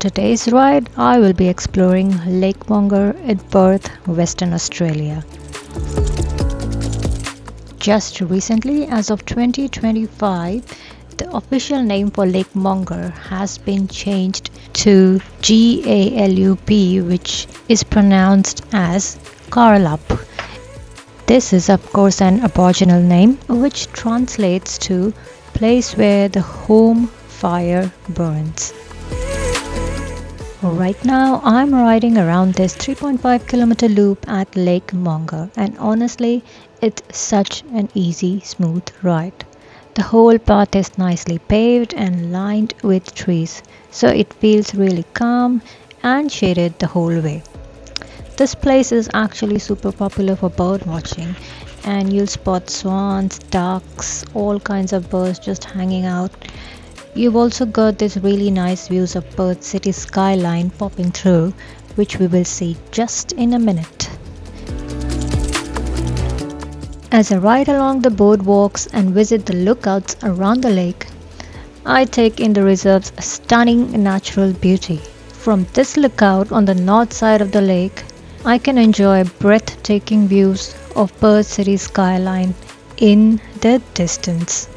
today's ride, I will be exploring Lake Monger in Perth, Western Australia. Just recently, as of 2025, the official name for Lake Monger has been changed to GALUP, which is pronounced as Karlup. This is of course an Aboriginal name which translates to place where the home fire burns. Right now I'm riding around this 3.5 kilometer loop at Lake Monger, and honestly it's such an easy, smooth ride. The whole path is nicely paved and lined with trees, so it feels really calm and shaded the whole way. This place is actually super popular for bird watching, and you'll spot swans, ducks, all kinds of birds just hanging out. You've also got these really nice views of Perth city skyline popping through, which we will see just in a minute. As I ride along the boardwalks and visit the lookouts around the lake, I take in the reserve's stunning natural beauty. From this lookout on the north side of the lake, I can enjoy breathtaking views of Perth city skyline in the distance.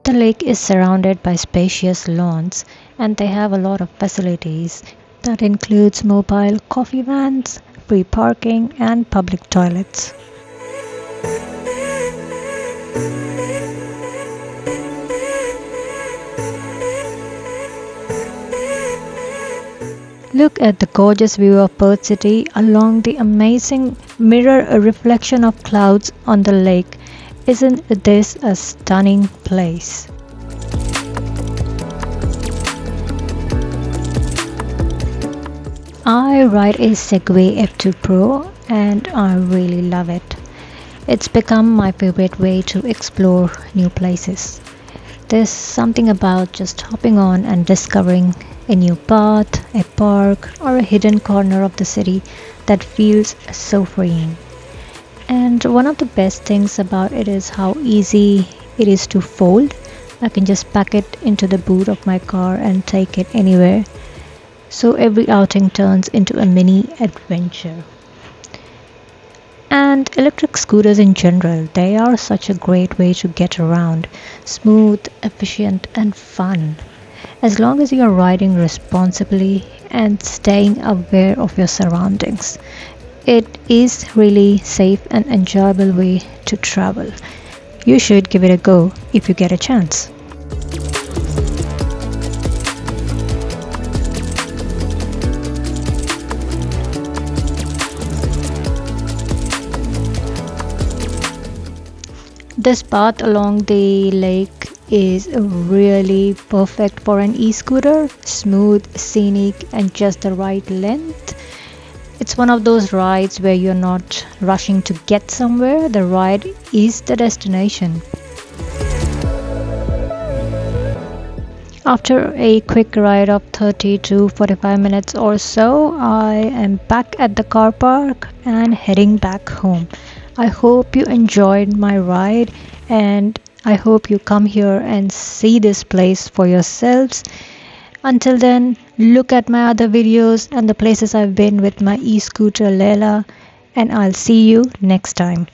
The lake is surrounded by spacious lawns, and they have a lot of facilities that includes mobile coffee vans, free parking and public toilets. Look at the gorgeous view of Perth City along the amazing mirror reflection of clouds on the lake. Isn't this a stunning place? I ride a Segway F2 Pro and I really love it. It's become my favorite way to explore new places. There's something about just hopping on and discovering a new path, a park, or a hidden corner of the city that feels so freeing. And one of the best things about it is how easy it is to fold. I can just pack it into the boot of my car and take it anywhere. So every outing turns into a mini adventure. And electric scooters in general, they are such a great way to get around. Smooth, efficient and fun. As long as you are riding responsibly and staying aware of your surroundings. It is really safe and enjoyable way to travel. You should give it a go if you get a chance. This path along the lake is really perfect for an e-scooter, smooth, scenic and just the right length. It's one of those rides where you're not rushing to get somewhere, the ride is the destination. After a quick ride of 30 to 45 minutes or so, I am back at the car park and heading back home. I hope you enjoyed my ride and I hope you come here and see this place for yourselves. Until then, look at my other videos and the places I've been with my e-scooter Leila, and I'll see you next time.